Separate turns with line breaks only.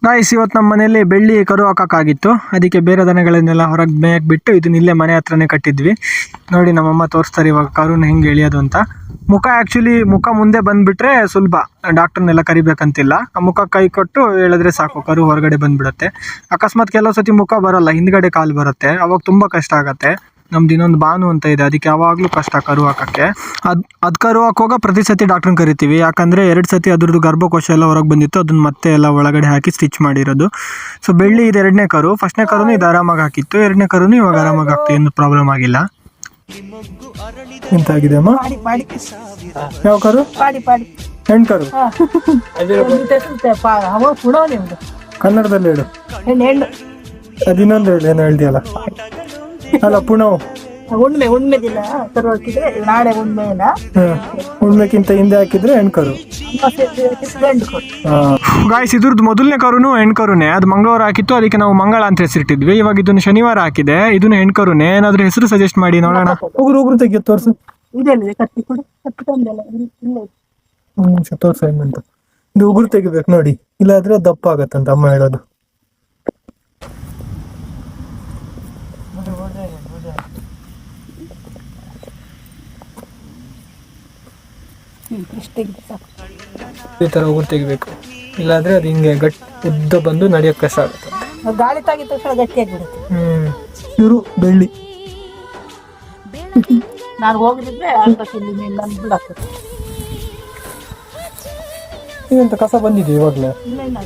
Guys, ಇವತ್ತು ನಮ್ಮ ಮನೆಯಲ್ಲಿ ಬೆಳ್ಳಿ ಕರು ಹಾಕೋಕ್ಕಾಗಿತ್ತು. ಅದಕ್ಕೆ ಬೇರೆ ದನಗಳನ್ನೆಲ್ಲ ಹೊರಗೆ ಮೇಯಕ್ಕೆ ಬಿಟ್ಟು ಇದನ್ನ ಇಲ್ಲೇ ಮನೆ ಹತ್ರನೇ ಕಟ್ಟಿದ್ವಿ. ನೋಡಿ ನಮ್ಮಮ್ಮ ತೋರಿಸ್ತಾರೆ ಇವಾಗ ಕರುನ ಹೆಂಗೆ ಎಳಿಯೋದು ಅಂತ. ಮುಖ ಮುಂದೆ ಬಂದುಬಿಟ್ರೆ ಸುಲಭ, ಡಾಕ್ಟರ್ನೆಲ್ಲ ಕರಿಬೇಕಂತಿಲ್ಲ. ಆ ಮುಖ ಕೈ ಕೊಟ್ಟು ಹೇಳಿದ್ರೆ ಸಾಕು, ಕರು ಹೊರಗಡೆ ಬಂದುಬಿಡುತ್ತೆ. ಅಕಸ್ಮಾತ್ ಕೆಲವು ಸತಿ ಮುಖ ಬರೋಲ್ಲ, ಹಿಂದ್ಗಡೆ ಕಾಲು ಬರುತ್ತೆ, ಅವಾಗ ತುಂಬ ಕಷ್ಟ ಆಗುತ್ತೆ. ನಮ್ದು ಇನ್ನೊಂದು ಬಾನು ಅಂತ ಇದೆ, ಅದಕ್ಕೆ ಯಾವಾಗಲೂ ಕಷ್ಟ ಕರು ಹಾಕೋಕ್ಕೆ. ಅದು ಕರು ಹಾಕುವಾಗ ಪ್ರತಿ ಸತಿ ಡಾಕ್ಟ್ರನ್ನ ಕರಿತೀವಿ. ಯಾಕಂದರೆ 2 ಸತಿ ಅದ್ರದ್ದು ಗರ್ಭಕೋಶ ಎಲ್ಲ ಹೊರಗೆ ಬಂದಿತ್ತು, ಅದನ್ನ ಮತ್ತೆ ಎಲ್ಲ ಒಳಗಡೆ ಹಾಕಿ ಸ್ಟಿಚ್ ಮಾಡಿರೋದು. ಸೊ ಬೆಳ್ಳಿ ಇದು 2ನೇ ಕರು. ಫಸ್ಟ್ನೇ ಕರುನು ಇದು ಆರಾಮಾಗಿ ಹಾಕಿತ್ತು, 2ನೇ ಕರುನು ಇವಾಗ ಆರಾಮಾಗಿ ಹಾಕ್ತೀವಿ, ಏನು ಪ್ರಾಬ್ಲಮ್ ಆಗಿಲ್ಲ. ಎಂತಾಗಿದೆ ಅಮ್ಮ? ಯಾವ ಕರು? ಹೆಣ್ಣು ಕರು. ಕನ್ನಡದಲ್ಲಿ ಹೇಳು. ಅದು ಇನ್ನೊಂದು ಹೇಳು, ಏನೋ ಹೇಳ್ದಿಯಲ್ಲ. ಅಲ್ಲ ಪುಣವ್
ಉಣ್ಮೆ ದಿನ ಕರು ಹಾಕಿದ್ರೆ ನಾಳೆ ಉಣ್ಮೆನ,
ಉಣ್ಮೆಕ್ಕಿಂತ ಹಿಂದೆ ಹಾಕಿದ್ರೆ ಹೆಣ್ಕರು.
ಗಂಡು ಕರು.
ಗಾಯ್ಸ್, ಇದ್ರದ್ದು ಮೊದಲನೇ ಕರುನು ಹೆಣ್ಕರುನೇ. ಅದು ಮಂಗಳವಾರ ಹಾಕಿತ್ತು, ಅದಕ್ಕೆ ನಾವು ಮಂಗಳ ಅಂತ ಹೆಸರಿಟ್ಟಿದ್ವಿ. ಇವಾಗ ಇದನ್ನು ಶನಿವಾರ ಹಾಕಿದೆ, ಇದನ್ನು ಹೆಣ್ಕರುನೇ. ಏನಾದರೂ ಹೆಸರು ಸಜೆಸ್ಟ್ ಮಾಡಿ ನೋಡೋಣ. ಉಗುರು ತೆಗಿಯೋ ತೋರ್ಸು.
ಇದೆಲ್ಲ ಕತ್ತಿ ಕೊಡು, ಕತ್ತಿ ತಂದೆಲ್ಲ ಇಲ್ಲ.
ತೋರ್ಸ ಅಂತ. ಇದು ಉಗುರು ತೆಗಿಬೇಕು ನೋಡಿ, ಇಲ್ಲಾದ್ರೆ ದಪ್ಪ ಆಗತ್ತಂತ ಅಮ್ಮ ಹೇಳೋದು. ಈ ಥರ ಉಗುರು ತೆಗಿಬೇಕು, ಇಲ್ಲಾಂದ್ರೆ ಅದು ಹಿಂಗೆ ಉದ್ದ ಬಂದು ನಡೆಯೋಕ್ಕೆ ಕಷ್ಟ ಆಗುತ್ತೆ.
ಗಾಳಿ ತಾಗಿದ ತಕ್ಷಣ ಗಟ್ಟಿಯಾಗಿಬಿಡುತ್ತೆ.
ಇವರು ಬೆಳ್ಳಿ.
ನಾನು ಹೋಗಿದ್ರೆ ಅರ್ಧ ಕಿಲ್ಲಿ ಮೇಲೆ ನಾನು ಬಿಡಾಕ್ತದೆ.
ಇದಂತ ಕಸ ಬಂದಿದೆ ಇವಾಗಲೇ.
ಇಲ್ಲ ಇಲ್ಲ,